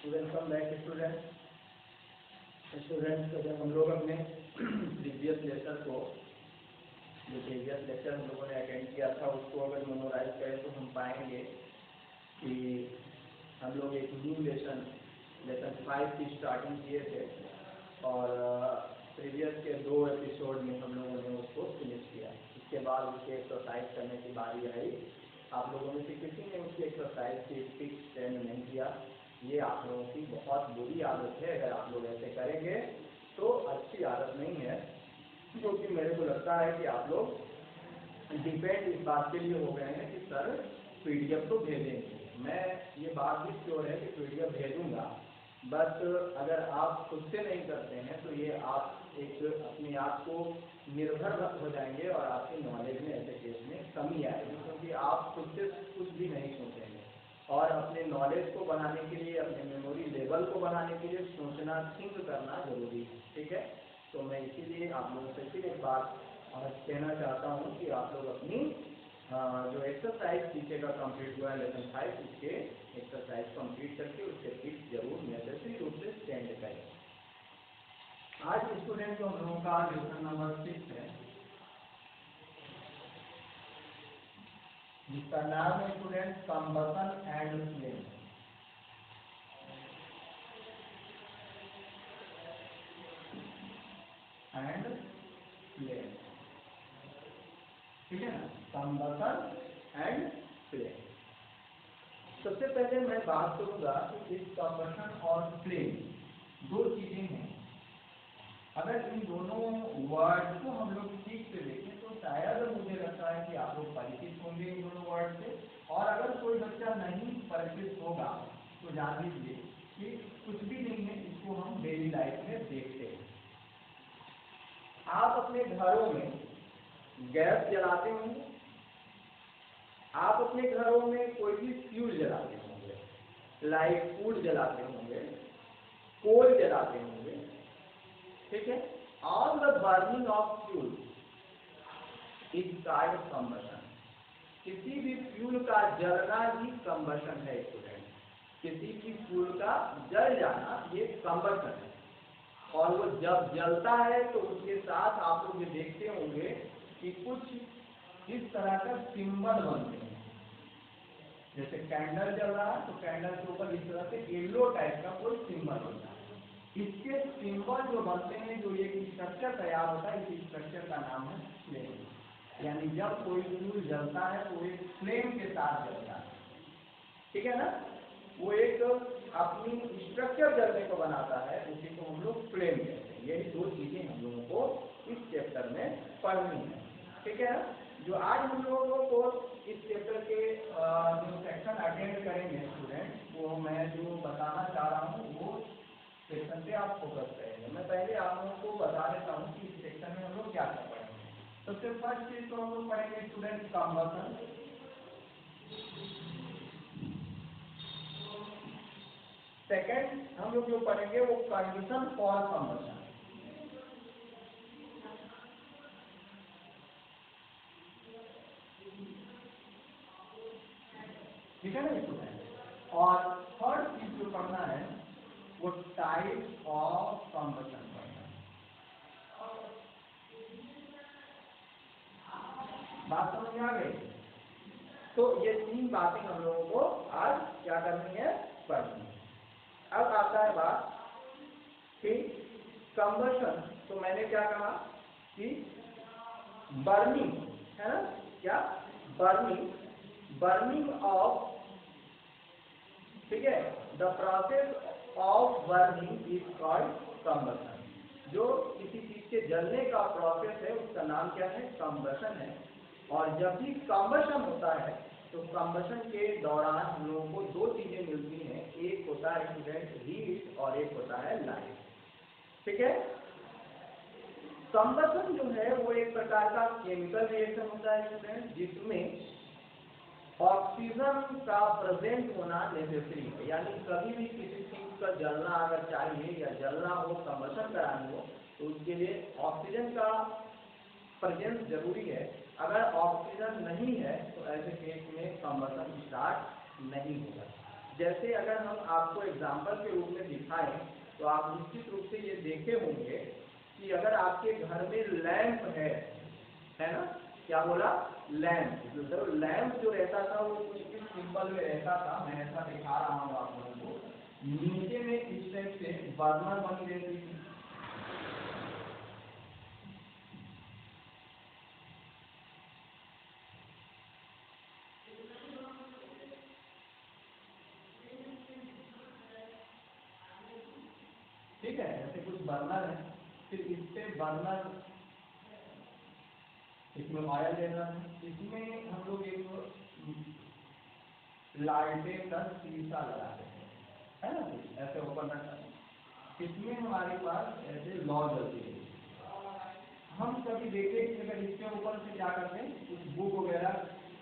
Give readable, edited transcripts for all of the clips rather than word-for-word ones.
Welcome back students. जब हम लोग अपने प्रीवियस लेक्चर हम लोगों ने अटेंड किया था उसको अगर मेमोराइज करें तो हम पाएंगे कि हम लोग एक न्यू लेसन 5 की स्टार्टिंग किए थे और प्रीवियस के 2 एपिसोड में हम लोगों ने उसको फिनिश किया। इसके बाद उसकी एक्सरसाइज करने की बारी आई। आप लोगों में से किसी ने उसकी एक्सरसाइज की फिक्स टाइम नहीं किया। ये आप लोगों की बहुत बुरी आदत है। अगर आप लोग ऐसे करेंगे तो अच्छी आदत नहीं है, क्योंकि मेरे को लगता है कि आप लोग डिपेंड इस बात के लिए हो गए हैं कि सर पीडीएफ तो भेजेंगे। मैं ये बात भी श्योर है कि पीडीएफ भेजूंगा, बट अगर आप खुद से नहीं करते हैं तो ये आप एक अपने आप को निर्भर हो जाएंगे और आपकी नॉलेज में ऐसे केस में कमी आएगी, क्योंकि आप खुद से कुछ भी नहीं सोचेंगे। और अपने नॉलेज को बढ़ाने के लिए, अपने मेमोरी लेवल को बढ़ाने के लिए सोचना, थिंक करना जरूरी है। ठीक है, तो मैं इसीलिए आप लोगों से फिर एक बात कहना चाहता हूँ कि आप लोग अपनी जो एक्सरसाइज पीछे का कंप्लीट हुआ है लेसन 5, उसके एक्सरसाइज कंप्लीट करके उसके फिक्स जरूर नेसेसरी रूप से स्टैंड करें। आज स्टूडेंट जो हम लोगों का लेसन नंबर 6 है, जिसका नाम है स्टूडेंट कंबसन एंड फ्लेम। ठीक है ना, कंबसन एंड फ्लेम। सबसे पहले मैं बात करूंगा कि इस कंबसन और फ्लेम 2 चीजें हैं। अगर इन दोनों वर्ड को हम लोग ठीक से देखें तो शायद मुझे लगता है कि आप लोग परिचित होंगे इन दोनों वर्ड से। और अगर कोई बच्चा नहीं परिचित होगा तो जान लीजिए कि कुछ भी नहीं है, इसको हम डेली लाइफ में देखते हैं। आप अपने घरों में गैस जलाते होंगे, आप अपने घरों में कोई भी फ्यूल जलाते होंगे, लाइक फूड जलाते होंगे, कोल जलाते होंगे। ठीक है, all the burning of fuel is kind of combustion. किसी भी फ्यूल का जलना ही कंबशन है स्टूडेंट। किसी भी फ्यूल का जल जाना ये कंबशन है। और वो जब जलता है तो उसके साथ आप लोग ये देखते होंगे कि कुछ इस तरह का सिंबल बनते हैं। जैसे कैंडल जल रहा है तो कैंडल के ऊपर इस तरह से येलो टाइप का कोई सिंबल बनता है। इसके सिंबल जो बनते हैं, जो एक स्ट्रक्चर तैयार होता है, इस स्ट्रक्चर का नाम है फ्लेम। यानी जब कोई फ्यूल जलता है तो एक फ्लेम के साथ जलता है। ठीक है ना, वो एक अपनी स्ट्रक्चर जलने को बनाता है, उसी को हम लोग फ्लेम कहते हैं। यही 2 चीजें हम लोगों को इस चैप्टर में पढ़नी है। ठीक है ना, जो आज हम लोगों को इस चैप्टर के जो सेक्शन अटेंड करेंगे स्टूडेंट, वो मैं जो बताना चाह रहा हूँ वो सेक्शन पे आप फोकस करेंगे। मैं पहले आप लोगों को बता देता हूँ कि इस सेक्शन में हम लोग क्या क्या पढ़ेंगे। सबसे फर्स्ट चीज तो हम लोग पढ़ेंगे स्टूडेंट कंबसन। सेकेंड हम लोग जो पढ़ेंगे वो कंडीशन फॉर कंबसन। ठीक है ना स्टूडेंट। और थर्ड चीज जो पढ़ना है वो टाइप ऑफ कंबसन पढ़ना है। बात समझ में आ गई? तो ये 3 बातें हम लोगों को आज क्या करनी है, पढ़नी है। अब आता है बात कि कंबसन। तो मैंने क्या कहा कि बर्निंग है ना, क्या बर्निंग ऑफ, ठीक है, the process of burning is called combustion. जो किसी चीज के जलने का प्रोसेस है उसका नाम क्या है, कंबसन है। और जब भी कंबसन होता है तो कंबसन के दौरान हम लोगों को 2 चीजें मिलती हैं। एक होता है स्टूडेंट हीट और एक होता है लाइट। ठीक है, कंबसन जो है वो एक प्रकार का केमिकल रिएक्शन होता है स्टूडेंट, जिसमें ऑक्सीजन का प्रेजेंट होना नेसेसरी है। यानी कभी भी किसी चीज का जलना अगर चाहिए या जलना हो, कंबसन करानी हो, तो उसके लिए ऑक्सीजन का प्रेजेंस जरूरी है। अगर ऑक्सीजन नहीं है तो ऐसे केस में कंबसन स्टार्ट नहीं होगा। जैसे अगर हम आपको एग्जाम्पल के रूप में दिखाएं तो आप निश्चित रूप से ये देखे होंगे कि अगर आपके घर में लैंप है ना, क्या बोला, लैंप, तो लैंप जो रहता था वो कुछ इस सिंपल में रहता था। मैं ऐसा दिखा रहा हूँ आप लोगों को, नीचे में इस टाइप से बर्नर बनी रहती थी, ठीक है, ऐसे कुछ बर्नर है, फिर इस पे बर्नर, इसमें ऑयल देना है, इसमें हम लोग एक लालटेन का शीशा लगाते हैं, है ना, ऐसे ओपन रखा है, इसमें हमारे पास ऐसे लौ जलती है। हम कभी देखें कि अगर इसके ऊपर से क्या करते हैं, कुछ बुक वगैरह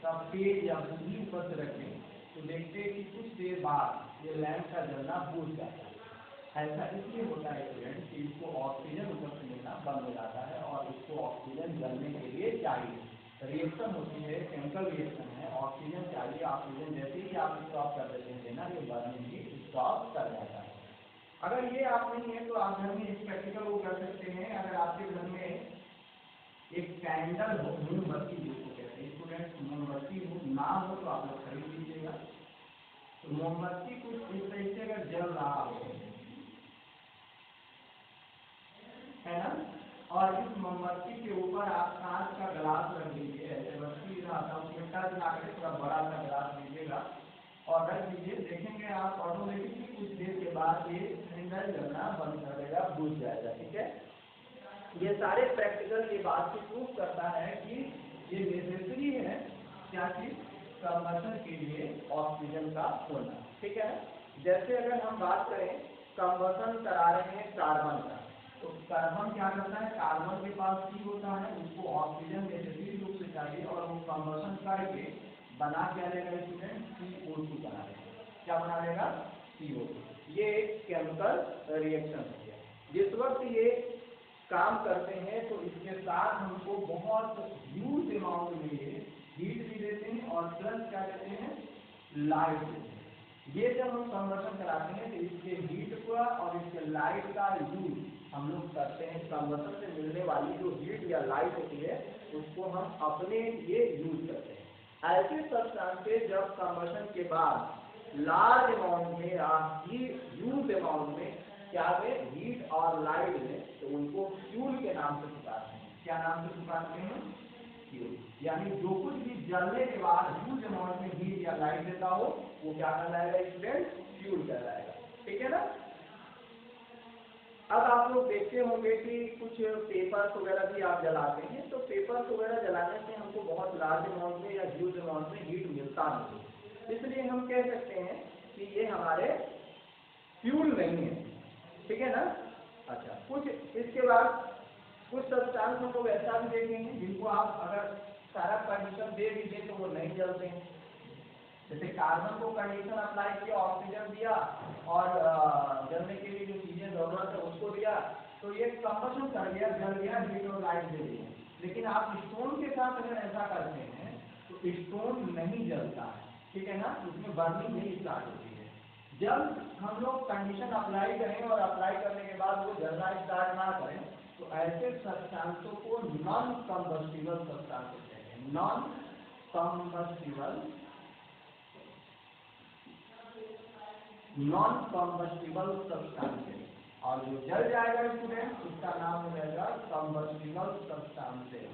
का पेज या बुक ही ऊपर से रखें तो देखते हैं कि कुछ देर बाद ये लैंप का जलना बुझ जाता है। ऐसा इसलिए होता है स्टूडेंट कि इसको ऑक्सीजन ऊपर से मिलना बंद हो जाता है और इसको ऑक्सीजन जलने के लिए चाहिए। रिएक्शन होती है, केमिकल रिएक्शन है, ऑक्सीजन चाहिए, ऑक्सीजन जैसे ही आप स्टॉप कर देते हैं ना, ये बर्निंग भी स्टॉप कर जाता है। अगर ये आप नहीं है तो आप घर में इस प्रैक्टिकल वो कर सकते हैं। अगर आपके घर में एक कैंडल हो, मोमबत्ती जिसको कहते हैं स्टूडेंट, मोमबत्ती हो ना हो तो आप लोग खरीद लीजिएगा। तो मोमबत्ती कुछ इस तरह से अगर जल रहा हो, है ना, और इस मोमबत्ती के ऊपर आप कांच का गिलास रख दीजिए, ऐसे बत्ती रहता है उसमें टच ना करके थोड़ा बड़ा सा गिलास लीजिएगा और रख दीजिए, देखेंगे आप ऑटोमेटिकली कुछ देर के बाद ये सिलेंडर जलना बंद कर देगा, बुझ जाएगा। ठीक है, ये सारे प्रैक्टिकल ये बात को प्रूव करता है कि ये नेसेसरी है क्या चीज, कंबशन के लिए ऑक्सीजन का होना। ठीक है, जैसे अगर हम बात करें कंबशन करा रहे हैं कार्बन का, तो कार्बन क्या करता है, कार्बन के पास सी होता है, उसको ऑक्सीजन नेसेसरी रूप से चाहिए और वो कंबशन करके बना क्या लेगा स्टूडेंट, CO2 बना लेगा। क्या बना लेगा, CO2। ये एक केमिकल रिएक्शन हो गया। जिस वक्त ये काम करते हैं तो इसके साथ हमको बहुत ह्यूज अमाउंट में हीट भी देते हैं और प्लस क्या देते हैं, लाइट देते हैं। ये जब हम कंबशन कराते हैं तो इसके हीट का और इसके लाइट का यूज हम लोग करते हैं। कंबशन से मिलने वाली जो हीट या लाइट होती है उसको हम अपने लिए यूज करते हैं। ऐसे सब्सटेंसेस जब कंबशन के बाद लार्ज अमाउंट में या ह्यूज अमाउंट में क्या है, हीट और लाइट में, तो उनको फ्यूल के नाम से पुकारते हैं। क्या नाम से पुकारते हैं, फ्यूल। यानी जो कुछ भी जलने के बाद ह्यूज अमाउंट में हीट या लाइट देता हो वो क्या कहलाएगा स्टूडेंट, फ्यूल कहलाएगा। ठीक है ना। अब आप लोग देखते होंगे कि कुछ पेपर्स वगैरह भी आप जलाते हैं, तो पेपर्स वगैरह जलाने से हमको बहुत लार्ज अमाउंट में या ह्यूज अमाउंट में हीट मिलता नहीं, इसलिए हम कह सकते हैं कि ये हमारे फ्यूल नहीं है। ठीक है ना। अच्छा, कुछ इसके बाद कुछ सब्सटेंस हम लोग ऐसा भी देखेंगे जिनको आप अगर सारा कंडीशन दे दीजिए तो वो नहीं जलते हैं। जैसे कार्बन को कंडीशन अप्लाई किया, ऑक्सीजन दिया और जलने के लिए जो चीजें जरूरत है उसको दिया, तो ये कंबशन कर गया, जल गया, हीट और लाइट दे दिया। लेकिन आप स्टोन के साथ अगर ऐसा करते हैं तो स्टोन नहीं जलता है। ठीक है ना, उसमें बर्निंग नहीं स्टार्ट होती है। जब हम लोग कंडीशन अप्लाई करें और अप्लाई करने के बाद वो जलना स्टार्ट ना करें तो ऐसे सब्सटेंसों को नॉन कंबस्टिबल सब्सटेंस कहते हैं। Non combustible, non combustible substances, और जो जल जाएगा स्टूडेंट उसका नाम हो जाएगा कंबस्टिबल सब्सटेंसेस।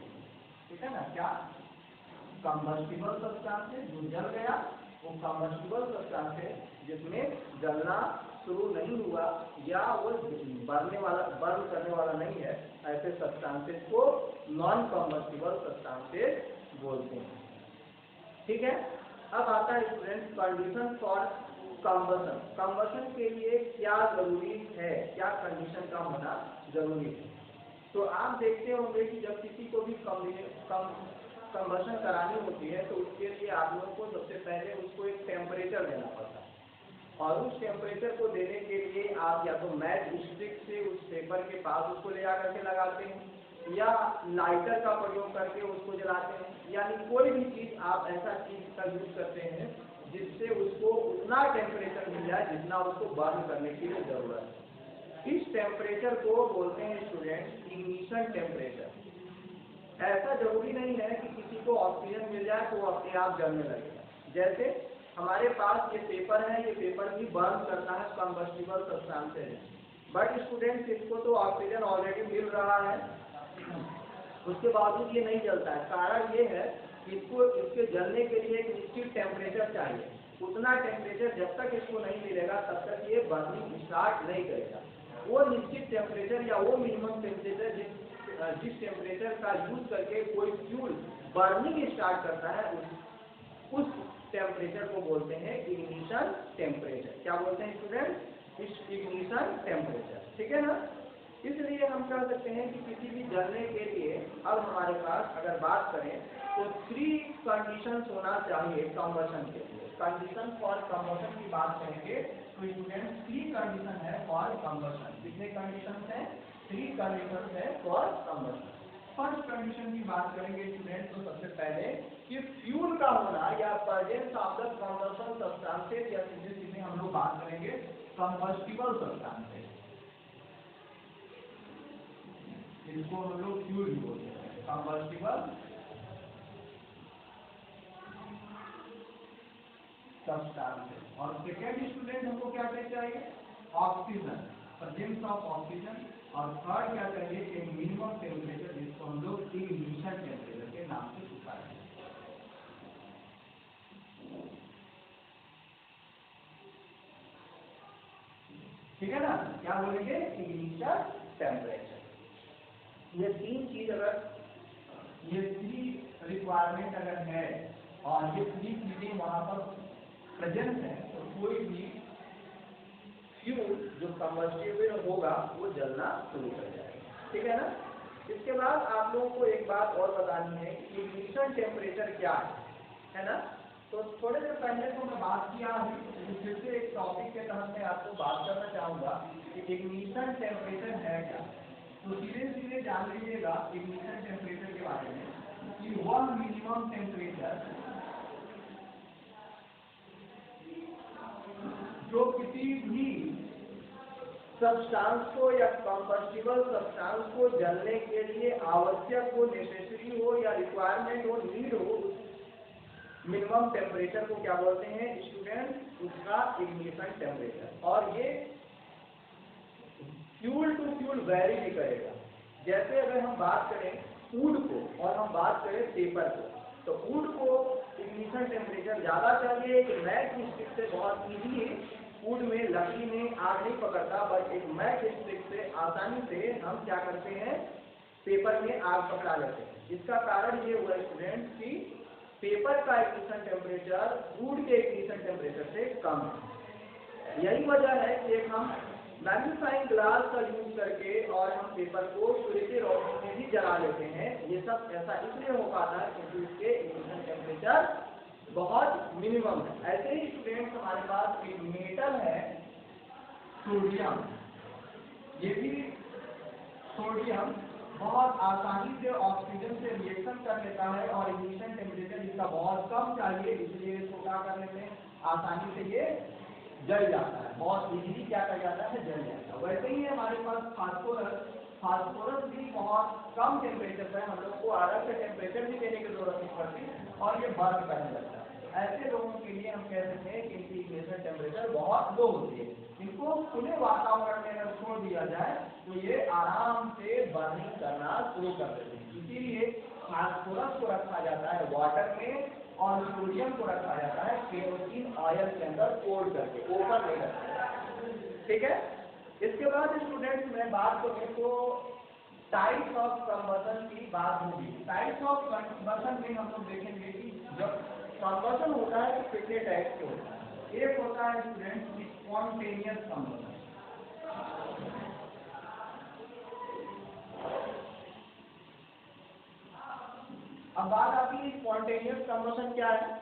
ठीक है ना, क्या कंबस्टिबल सब्सटेंसेस, जो जल गया वो कंबस्टिबल सब्सटेंसेस, जिसमें जलना शुरू नहीं हुआ या वो बर्न करने वाला नहीं है, ऐसे सब्सटेंसेस को नॉन कंबस्टिबल सब्सटेंसेस बोलते हैं। ठीक है, अब आता है student condition for combustion. Combustion के लिए क्या जरूरी है, क्या कंडीशन का होना जरूरी है। तो आप देखते होंगे कि जब किसी को भी कंबशन करानी होती है तो उसके लिए आप लोगों को सबसे पहले उसको एक टेम्परेचर देना पड़ता है, और उस टेम्परेचर को देने के लिए आप या तो मैच स्टिक से उस पेपर के पास उसको ले जा करके लगाते हैं या लाइटर का प्रयोग करके उसको जलाते हैं, यानी कोई भी चीज आप ऐसा चीज का यूज करते हैं जिससे उसको उतना टेम्परेचर जाए जितना उसको बर्न करने की जरूरत है। इस टेम्परेचर को बोलते हैं स्टूडेंट इग्निशन टेम्परेचर। ऐसा जरूरी नहीं है कि किसी को ऑक्सीजन मिल जाए तो वो अपने आप जलने लगेगा। जैसे हमारे पास ये पेपर है, ये पेपर भी बर्न करता है कंबस्टिबल सब्सटेंसेस, बट स्टूडेंट इसको तो ऑक्सीजन ऑलरेडी मिल रहा है, उसके बावजूद ये नहीं जलता है। कारण ये है कि इसको इसके जलने के लिए एक निश्चित टेम्परेचर चाहिए। उतना टेम्परेचर जब तक इसको नहीं मिलेगा तब तक ये बर्निंग स्टार्ट नहीं करेगा। वो निश्चित टेम्परेचर या वो मिनिमम टेम्परेचर जिस टेम्परेचर का यूज करके कोई फ्यूल बर्निंग स्टार्ट करता है उस टेम्परेचर को बोलते हैं इग्निशन टेम्परेचर। क्या बोलते हैं स्टूडेंट? Ignition temperature. ठीक है ना? इसलिए हम कह सकते हैं कि किसी भी जलने के लिए अब हमारे पास अगर बात करें तो 3 कंडीशंस होना चाहिए कंबशन के लिए। कंडीशन फॉर कंबशन की बात करेंगे तो स्टूडेंट 3 कंडीशन है फॉर कंबशन। कितने कंडीशन है? 3 कंडीशन है फॉर कंबशन। फर्स्ट कंडीशन की बात करेंगे स्टूडेंट तो सबसे पहले कि फ्यूल का होना या presence of the combustion substances, या सीधे सीधे हम लोग बात करेंगे कंबस्टिबल सब्सटेंसेस, इसको हम लोग फ्यूल बोलते हैं कंबस्टिबल सब्सटेंसेस। और सेकेंड स्टूडेंट हमको क्या चाहिए? Oxygen, presence of oxygen. और थर्ड क्या चाहिए? एक मिनिमम टेम्परेचर जिसको हम लोग इग्निशन टेम्परेचर के नाम से पुकारते हैं। ठीक है ना? क्या बोलेंगे? Ignition temperature. ये 3 चीज अगर ये 3 रिक्वायरमेंट अगर है और ये 3 चीजें वहां पर प्रेजेंट है तो कोई भी फ्यूल जो कंबस्टिबल होगा वो जलना शुरू कर जाएगा। ठीक है ना? इसके बाद आप लोगों को एक बात और बतानी है कि इग्निशन टेम्परेचर क्या है ना? तो थोड़े देर पहले तो मैं बात किया है, फिर से एक टॉपिक के तहत मैं आपको बात करना चाहूंगा कि इग्निशन टेम्परेचर है क्या। तो सीधे सीधे जान लीजिएगा इग्निशन टेम्परेचर के बारे में कि वह मिनिमम टेम्परेचर जो किसी भी सब्सटेंस को या कंबस्टिबल सब्सटेंस को जलने के लिए आवश्यक हो, नेसेसरी हो या रिक्वायरमेंट हो, नीड हो, मिनिमम टेम्परेचर को क्या बोलते हैं स्टूडेंट? उसका इग्निशन टेम्परेचर। और ये फ्यूल टू फ्यूल वेरी भी करेगा। जैसे अगर हम बात करें वुड को और हम बात करें पेपर को, तो वुड को इग्निशन टेम्परेचर ज़्यादा चाहिए। एक मैच स्टिक से बहुत ईजी वुड में लकड़ी में आग नहीं पकड़ता, बट एक मैच स्टिक से आसानी से हम क्या करते हैं? पेपर में आग पकड़ा लेते हैं। इसका कारण ये हुआ स्टूडेंट कि पेपर का इग्निशन टेम्परेचर वुड के इग्निशन टेम्परेचर से कम है। यही वजह है कि एक हम मैग्नीफाइंग ग्लास का यूज करके और हम पेपर को सूर्य की रोशनी में भी जला लेते हैं। ये सब ऐसा इसलिए हो पाता है क्योंकि इसके इग्निशन टेम्परेचर बहुत मिनिमम है। ऐसे ही स्टूडेंट्स हमारे पास एक मेटल है सोडियम। ये भी सोडियम बहुत आसानी से ऑक्सीजन से रिएक्शन कर लेता है और इग्निशन टेम्परेचर इसका बहुत कम चाहिए, इसलिए इसको क्या कर लेते हैं? आसानी से ये जल जाता है, बहुत इजीली क्या कर जाता है? जल जाता है। वैसे ही हमारे पास फास्फोरस भी बहुत कम टेम्परेचर पर हम लोग को अलग से टेम्परेचर भी देने की जरूरत नहीं पड़ती और ये बर्न करने लगता है। ऐसे लोगों के लिए हम कह सकते हैं कि इनकी इग्निशन टेम्परेचर बहुत लो होती है। इनको खुले वातावरण में अगर छोड़ दिया जाए तो ये आराम से बर्निंग करना शुरू कर देते हैं। इसीलिए फास्फोरस को रखा जाता है वाटर में और सोडियम को रखा जाता है केरोसिन ऑयल के अंदर कोल्ड करके, ओपन नहीं रखा। ठीक है? इसके बाद स्टूडेंट्स मैं बात करूं तो टाइप्स ऑफ कंबशन की बात होगी। टाइप्स ऑफ कंबशन में हम लोग देखेंगे कि जब कंबशन होता है तो कितने टाइप के होता है। एक होता है स्टूडेंट्स स्पॉन्टेनियस कंबशन। अब बात आती है स्पॉन्टेनियस कंबशन क्या है?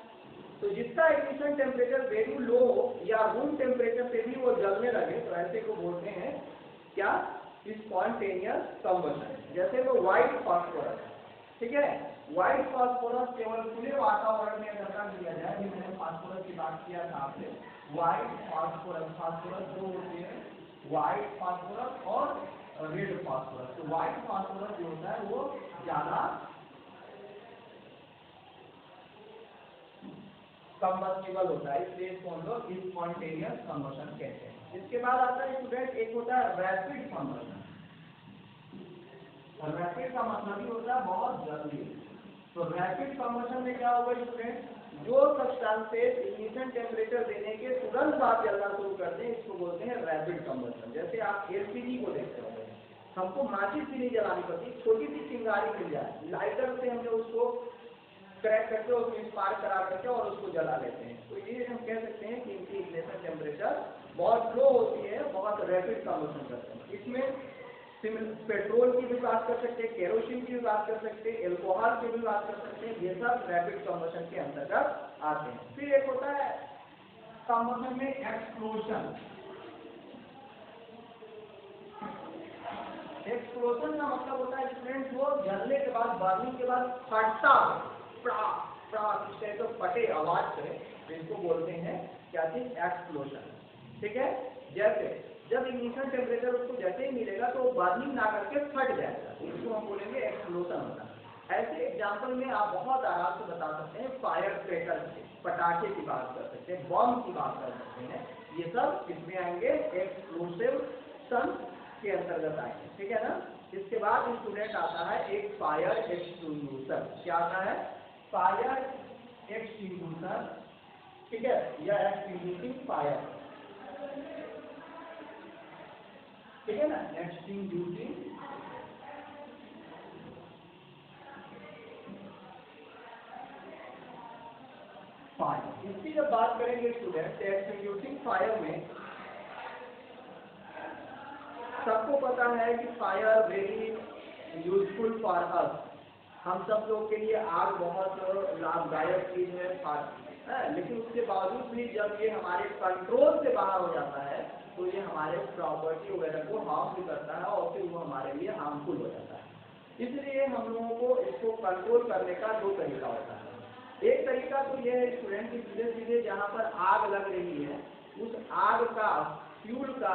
तो जिसका इग्निशन टेम्परेचर वेरी लो या रूम टेम्परेचर से भी वो जलने लगे तो ऐसे को बोलते हैं क्या? Spontaneous combustion. जैसे वो व्हाइट फास्फोरस, ठीक है। व्हाइट फास्फोरस केवल खुले वातावरण में अगर रख दिया जाए, अभी मैंने फास्फोरस की बात किया था आपसे, व्हाइट फास्फोरस, फास्फोरस दो होते हैं, व्हाइट फास्फोरस और रेड फास्फोरस। तो व्हाइट फास्फोरस जो होता है वो ज्यादा कंबस्टिबल होता है, इसलिए इसको हम लोग स्पॉन्टेनियस कंबशन कहते हैं। इसके बाद आता है स्टूडेंट, एक होता है रैपिड कंबशन। रैपिड का मतलब ही होता है बहुत जल्दी। तो रैपिड कंबशन में क्या होगा स्टूडेंट, जो सब्सटेंसेस इग्निशन टेम्परेचर देने के तुरंत बाद जलना शुरू करते हैं, इसको बोलते हैं रैपिड कंबशन। जैसे आप एलपीजी को देखते होंगे, हमको माचिस भी नहीं जलानी पड़ती, छोटी सी चिंगारी मिल जाए, लाइटर से हमने उसको क्रैक करके उसमें स्पार्क करा करके और उसको जला लेते हैं। तो ये हम कह सकते हैं कि इनकी इग्निशन टेम्परेचर बहुत लो होती है, बहुत रैपिड कंबशन करते हैं। इसमें पेट्रोल की भी बात कर सकते हैं, केरोसिन की भी बात कर सकते हैं, एल्कोहल की भी बात कर सकते हैं, ये सब रैपिड कंबशन के अंतर्गत आते हैं। फिर एक होता है कंबशन में एक्सप्लोजन। एक्सप्लोजन का मतलब होता है स्टूडेंट, वो जलने के बाद, बर्निंग के बाद फटता है, तो फटे आवाज करे, तो इसको बोलते हैं क्या चीज, एक्सप्लोजन। ठीक है। जैसे जब इग्निशन टेम्परेचर उसको जैसे ही मिलेगा तो बर्निंग ना करके फट जाएगा, इसको हम बोलेंगे एक्सप्लोजन होता है। ऐसे एग्जाम्पल में आप बहुत आराम से बता सकते हैं, फायर क्रैकर, पटाखे की बात कर सकते हैं, बम की बात कर सकते हैं, ये सब किसमें आएंगे, एक्सप्लोसिव के अंतर्गत आएंगे। ठीक है ना। इसके बाद स्टूडेंट आता है एक फायर एक्सटिंग्विशर। क्या आता है, फायर एक्सटिंग्विशर। ठीक है, या एक्सटिंग्विशिंग फायर, ठीक है ना, एक्सटिंग्विशिंग फायर। इसकी जब बात करेंगे स्टूडेंट, एक्सटिंग्विशिंग फायर में सबको पता है कि fire very useful for us, हम सब लोग के लिए आग बहुत लाभदायक चीज है, लेकिन उसके बावजूद भी जब ये हमारे कंट्रोल से बाहर हो जाता है तो ये हमारे प्रॉपर्टी वगैरह को हार्म भी करता है और फिर वो हमारे लिए हार्मफुल हो जाता है। इसलिए हम लोगों को इसको कंट्रोल करने का दो तरीका होता है। एक तरीका तो ये है स्टूडेंट की सीधे सीधे जहाँ पर आग लग रही है उस आग का फ्यूल का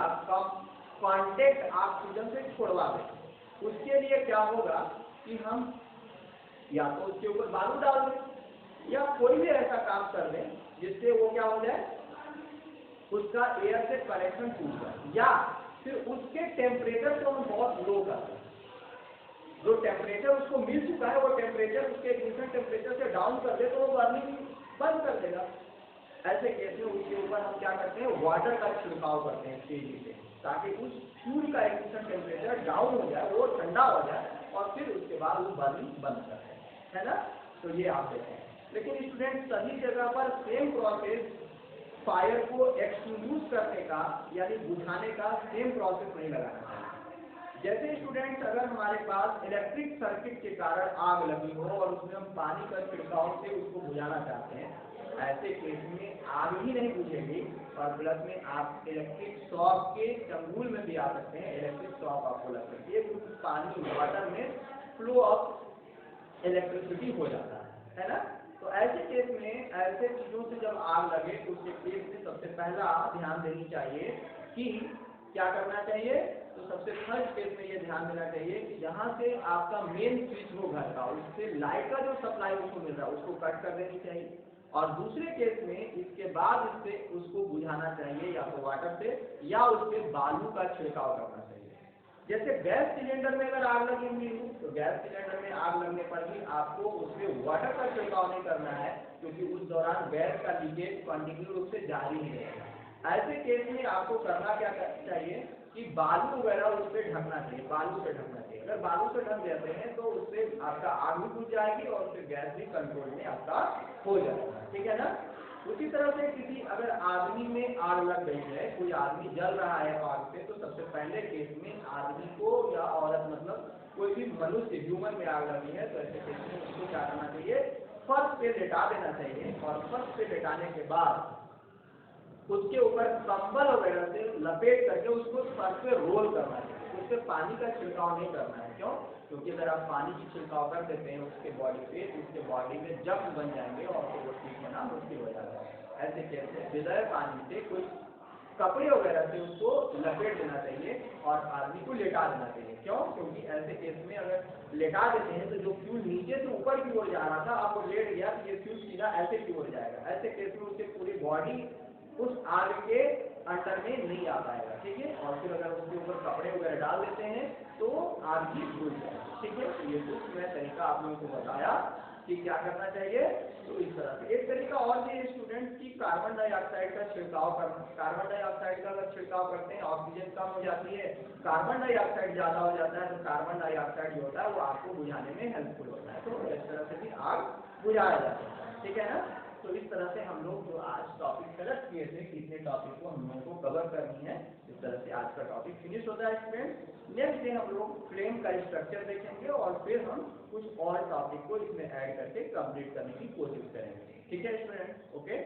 कांटेक्ट ऑक्सीजन से छोड़वा दें। उसके लिए क्या होगा कि हम या तो उसके ऊपर बालू डाल दें या कोई भी ऐसा काम कर दें जिससे वो क्या हो जाए, उसका एयर से कनेक्शन टूट जाए, या फिर उसके टेम्परेचर को हम बहुत लो कर दें। जो टेम्परेचर उसको मिल चुका है वो टेम्परेचर उसके इग्निशन टेम्परेचर से डाउन कर दे तो वो बर्निंग बंद कर देगा। ऐसे केस में उसके ऊपर हम क्या करते हैं, वाटर का छिड़काव करते हैं तेजी से, ताकि उस फ्यूल का इग्निशन टेम्परेचर डाउन हो जाए, वो ठंडा हो जाए और फिर उसके बाद वो बर्निंग बंद कर दें, है ना। तो ये आप देखें। लेकिन स्टूडेंट सभी जगह पर सेम प्रोसेस फायर को एक्सटिंग्विश करने का यानी बुझाने का सेम प्रोसेस नहीं लगाना चाहिए। जैसे स्टूडेंट अगर हमारे पास इलेक्ट्रिक सर्किट के कारण आग लगी हो और उसमें हम पानी का छिड़काव से उसको बुझाना चाहते हैं, ऐसे केस में आग ही नहीं बुझेगी और प्लस में आप इलेक्ट्रिक शॉक के चंगुल में भी आ सकते हैं, इलेक्ट्रिक शॉक आपको लग सकती है क्योंकि पानी वाटर में फ्लो ऑफ इलेक्ट्रिसिटी हो जाता है ना। तो ऐसे केस में ऐसे चीजों से जब आग लगे तो उसके केस में सबसे पहला ध्यान देनी चाहिए कि क्या करना चाहिए। तो सबसे फर्स्ट केस में ये ध्यान देना चाहिए कि जहाँ से आपका मेन स्विच हो घर का, उससे लाइट का जो सप्लाई उसको मिल रहा है उसको कट कर देनी चाहिए। और दूसरे केस में इसके बाद इससे उसको बुझाना चाहिए या तो वाटर से या उसके बालू का छिड़काव करना चाहिए। जैसे गैस सिलेंडर में अगर आग लगी हुई हो तो गैस सिलेंडर में आग लगने पर भी आपको उसमें वाटर का छिड़काव नहीं करना है क्योंकि उस दौरान गैस का लीकेज कंटिन्यू रूप से जारी ही रहेगा। ऐसे केस में आपको करना क्या चाहिए कि बालू वगैरह उस पर ढकना चाहिए, बालू से ढकना चाहिए। अगर बालू से ढक जाते हैं तो उससे आपका आग भी बुझ जाएगी और फिर गैस भी कंट्रोल में आपका हो जाएगा, ठीक है ना। उसी तरह से किसी अगर आदमी में आग लग गई है, कोई आदमी जल रहा है आग से, तो सबसे पहले केस में आदमी को या औरत मतलब कोई भी मनुष्य ह्यूमन में आग लगी है तो ऐसे केस में उसको क्या करना चाहिए, फर्श पे लेटा देना चाहिए और फर्श पे लेटाने के बाद उसके ऊपर कंबल वगैरह से लपेट करके उसको सर पे रोल करना चाहिए। उस पर पानी का छिड़काव नहीं करना है। क्यों? क्योंकि अगर आप पानी की छिड़काव कर देते हैं उसके बॉडी पे तो उसके बॉडी में जख्म बन जाएंगे और तो वो ठीक होना मुश्किल हो जाता है। ऐसे कैसे बगैर पानी से कुछ कपड़े वगैरह से उसको लपेट देना चाहिए और आदमी को लेटा देना चाहिए। क्यों? क्योंकि ऐसे केस में अगर लेटा देते हैं तो जो फ्यूल नीचे से ऊपर की ओर जा रहा था आप वो लेट गया तो ये फ्यूल सीधा ऐसे की ओर जाएगा। ऐसे केस में उसकी पूरी बॉडी उस आग के अंडर में नहीं आ पाएगा। ठीक है? और फिर अगर उसके ऊपर कपड़े वगैरह डाल देते हैं तो आग भी भूल जाएगा। ठीक है? तो ये कुछ मैं तरीका आप लोगों को बताया कि क्या करना चाहिए। तो इस तरह से एक तरीका और भी स्टूडेंट्स की कार्बन डाइऑक्साइड का छिड़काव करना। कार्बन डाइऑक्साइड का अगर छिड़काव करते हैं ऑक्सीजन कम हो जाती है, कार्बन डाइऑक्साइड ज्यादा हो जाता है, तो कार्बन डाइऑक्साइड जो होता है वो आग को बुझाने में हेल्पफुल होता है। तो इस तरह से भी आग बुझाया जा सकता है। ठीक है ना? तो इस तरह से हम लोग जो आज टॉपिक सेलेक्ट किए थे कि इतने टॉपिक को हम लोगों को कवर करनी है, इस तरह से आज का टॉपिक फिनिश होता है स्टूडेंट। नेक्स्ट डे हम लोग फ्रेम का स्ट्रक्चर देखेंगे और फिर हम कुछ और टॉपिक को इसमें ऐड करके कंप्लीट करने की कोशिश करेंगे। ठीक है स्टूडेंट? ओके।